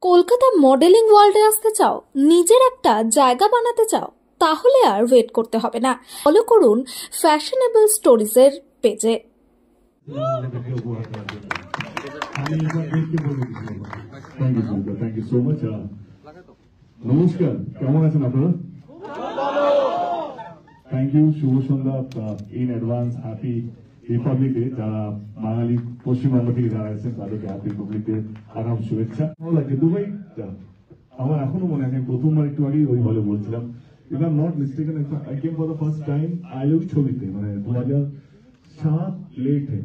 Kolkata modelling ওয়ার্ল্ডে আসতে চাও, নিজের একটা জায়গা বানাতে চাও, তাহলে আর ওয়েট করতে হবে না। ফলো করুন ফ্যাশনেবল স্টোরিজের পেজে। নমস্কার, কেমন আছেন আপনারা? থ্যাংক ইউ, শুভ সন্ধ্যা, in advance happy republic day. যারা বাঙালি পশ্চিমবঙ্গ থেকে যারা আছেন তাদেরকে হ্যাপি রিপাবলিক ডে আগাম শুভেচ্ছা। ভালো লাগে দুবাই, আমার এখনো মনে আছে প্রথমবার একটু আগেই ওই হলে বলছিলাম, if I am not mistaken I came for the first time I love ছবিতে, মানে 2007 लेट है,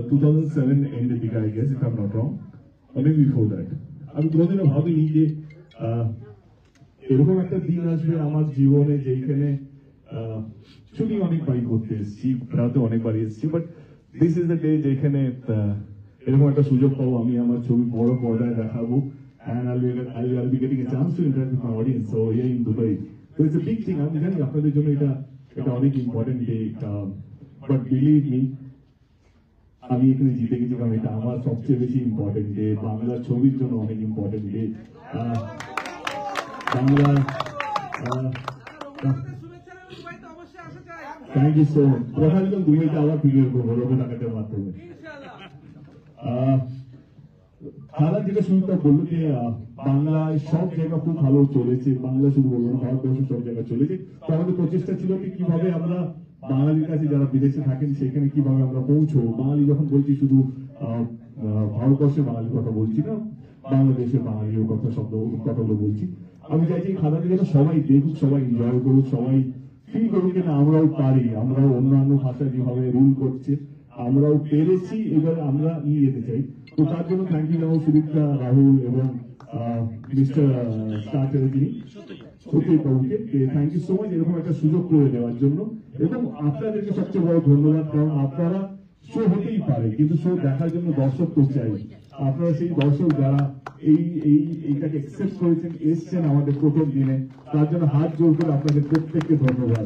2007 एंड दिखा I guess, if I am not wrong, অনেক বিফোর দ্যাট। আমি কোনোদিনও ভাবিনি যে এরকম একটা দিন আসবে আমার জীবনে যেখানে ছবি অনেকবারই করতে এসেছি, বেড়াতে অনেকবারই এসেছি, but this is the day যেখানে এরকম একটা সুযোগ পাবো, আমি আমার ছবি বড় পর্দায় দেখাবো, and I'll be getting a chance to interact with my audience so here in Dubai. So it's a big thing. আমি জানি আপনাদের জন্য এটা অনেক important day, but believe me, আমি এখানে জিতে গেছি কারণ এটা আমার সবচেয়ে বেশি ইম্পর্টেন্ট ডে, বাংলা ছবির জন্য অনেক important day. Bangla thank you so much. প্রথম দুবাইতে আবার ভিডিও করবো রবি টাকাটার মাধ্যমে। খালা যেটা শুরুটা বললো যে বাংলায় সব জায়গা খুব ভালো চলেছে, বাংলা শুধু বলবো না, ভারতবর্ষের সব জায়গা চলেছে। তো আমাদের প্রচেষ্টা ছিল কি কিভাবে আমরা বাঙালির কাছে যারা বিদেশে থাকেন সেখানে কিভাবে আমরা পৌঁছবো। বাঙালি যখন বলছি শুধু ভারতবর্ষের বাঙালির কথা বলছি না, বাংলাদেশের বাঙালির কথাগুলো বলছি। আমি চাইছি খালাকে যেন সবাই দেখুক, সবাই এনজয় করুক, সবাই ফিল করুক যে না আমরাও পারি, আমরাও অন্যান্য ভাষা যেভাবে রুল করছে আমরাও পেরেছি, এবার আমরা নিয়ে যেতে চাই। তো তার জন্য থ্যাংক ইউ জানাবো সুদীপ্তা, রাহুল এবং মিস্টার স্টার চ্যাটার্জি, সত্যি বাবুকে থ্যাংক ইউ সো মাচ এরকম একটা সুযোগ করে দেওয়ার জন্য। এবং আপনাদেরকে সবচেয়ে বড় ধন্যবাদ, কারণ আপনারা শো হতেই পারে কিন্তু শো দেখার জন্য দর্শক তো চাই। আপনারা সেই দর্শক যারা এইটাকে অ্যাকসেপ্ট করেছেন, এসছেন আমাদের প্রথম দিনে, তার জন্য হাত জোর করে আপনাদের প্রত্যেককে ধন্যবাদ।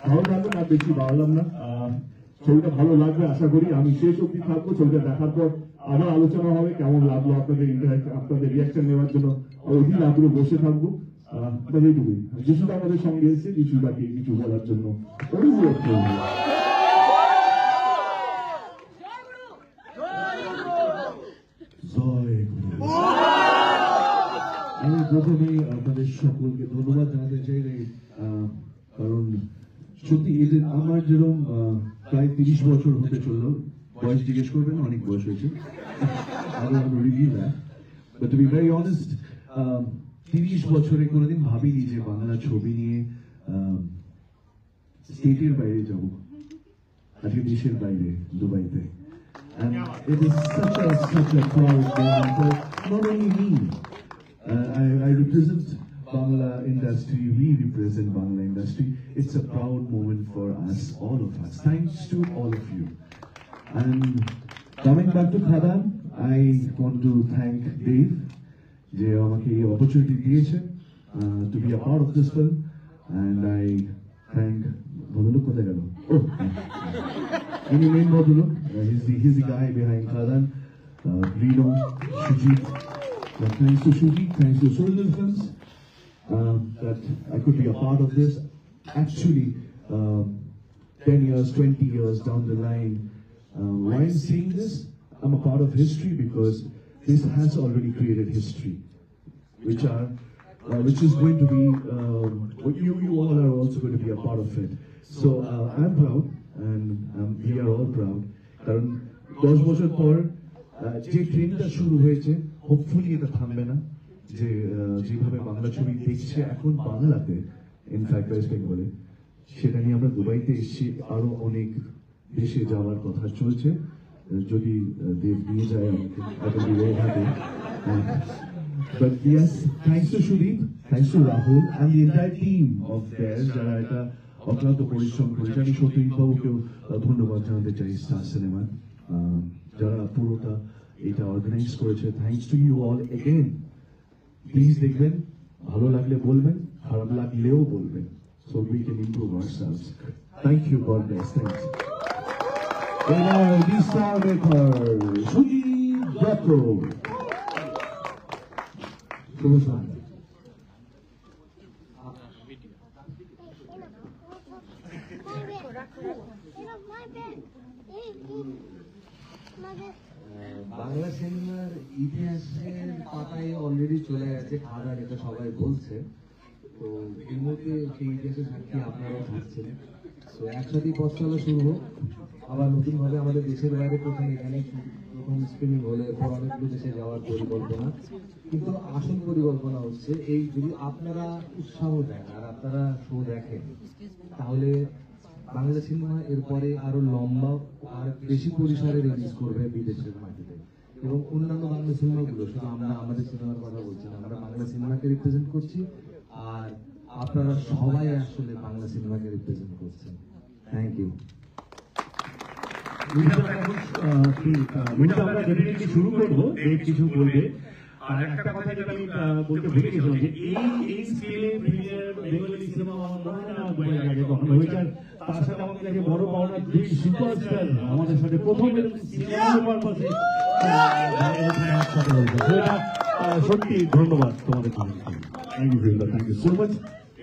ভালো থাকবেন, আর বেশি বাড়লাম না, ছবিটা ভালো লাগবে আশা করি। আমি শেষ অব্দি থাকবো, ছবিটা দেখার পর আবার আলোচনা হবে কেমন লাগলো, আপনাদের রিয়াকশন নেওয়ার জন্য অধীর আগ্রহ বসে থাকবো। এইটুকুই, যিশুটা আমাদের সঙ্গে এসে যিশুটাকে কিছু বলার জন্য অনুরোধ করবো। আমি প্রথমেই আপনাদের সকলকে ধন্যবাদ জানাতে চাই, কারণ সত্যি এদের আমার যেরকম প্রায় 30 বছর হতে চললো, বয়স জিজ্ঞেস করবেন, অনেক বয়স হয়েছে, but to be very honest 30 বছরে কোনোদিন ভাবিনি যে বাংলা ছবি নিয়ে স্টেটের বাইরে যাব, আজকে দেশের বাইরে দুবাইতে। And it is such a proud moment for not only me. I represent Bangla industry, we represent Bangla industry. It's a proud moment for us, all of us. Thanks to all of you. And coming back to Khadan, I want to thank Dave, যে আমাকে এই opportunity দিয়েছে to be a part of this film, and I thank ভদ্রলোক কোথায় গেল, main ভদ্রলোক, he's the guy behind Khadan, Rino, Shujit. Thanks to Shujit, thanks to Soldier Films, that I could be a part of this. Actually, 10 years, 20 years down the line, while seeing this, I'm a part of history because this has already created history, which is going to be, you all are also going to be a part of it. So I'm proud, and we are all proud. কারণ 10 বছর পর যে ট্রেনটা শুরু হয়েছে, hopefully এটা থামবে না, যে যেভাবে বাংলা ছবি দেখছে এখন বাংলাতে, ইনফ্যাক্ট ওয়েস্ট বেঙ্গলে, সেটা নিয়ে আমরা দুবাইতে এসেছি, আরো অনেক দেশে যাওয়ার কথা চলছে, যদি দেব নিয়ে যায় আমাকে, But yes, thanks to Shudip, thanks to Rahul and the entire team of theirs, যারা এটা অক্লান্ত পরিশ্রম করেছে। আমি সত্যিই বাবুকেও ধন্যবাদ জানাতে চাই, স্টার সিনেমা যারা পুরোটা এটা অর্গানাইজ করেছে। Thanks to you all again. Please দেখবেন, ভালো লাগলে বলবেন, খারাপ লাগলেও বলবেন, so we can improve ourselves. Thank you, God bless, thanks. এবার দি স্টার মেকার সুজিত দত্ত। শুভ সন্ধ্যা। বাংলা সিনেমার ইতিহাসের পাতায় অলরেডি চলে গেছে খাদা, যেটা সবাই বলছে। তো এর মধ্যে সেই ইতিহাসের সাক্ষী আপনারাও থাকছেন। তো একসাথেই পথ চলা শুরু হোক। আবার নতুন ভাবে আমাদের দেশের বাইরে প্রথম এখানে প্রথম স্ক্রিনিং হলে এরপর অনেকগুলো দেশে যাওয়ার পরিকল্পনা। কিন্তু আসল পরিকল্পনা হচ্ছে এই, যদি আপনারা উৎসাহ দেন আর আপনারা শো দেখেন, তাহলে বাংলা সিনেমা এরপরে আরো লম্বা আর বেশি পরিসরে রিলিজ করবে বিদেশের মাটিতে। এবং অন্যান্য বাংলা সিনেমাগুলো, শুধু আমরা আমাদের সিনেমার কথা বলছি না, আমরা বাংলা সিনেমাকে রিপ্রেজেন্ট করছি, আর আপনারা সবাই আসলে বাংলা সিনেমাকে রিপ্রেজেন্ট করছেন। Thank you. আমরা ডেফিনেটলি শুরু করবো, কিছু বলবে। আর একটা কথা যেটা আমি বলতে ভুলে গেছিলাম, যে এই স্কেলে প্রিমিয়ার বেঙ্গলি সিনেমা আমার মনে হয় না বইয়ের আগে কখনো হয়েছে। তার সাথে আমাদের কাছে বড় পাওনা দুই সুপারস্টার আমাদের সাথে প্রথম সত্যি ধন্যবাদ তোমাদের। Thank you thank you so much.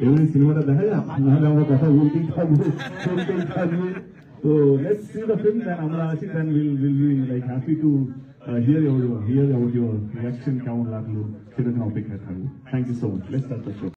এবং এই সিনেমাটা দেখা যায়, নাহলে আমরা কথা বলতেই থাকবো, চলতেই থাকবে। So let's see the film, and আমরা আছি, then we'll be like happy to hear about your reaction কেমন লাগলো সেটা নিয়ে অপেক্ষায় থাকবো। Thank you so much. Let's start the show.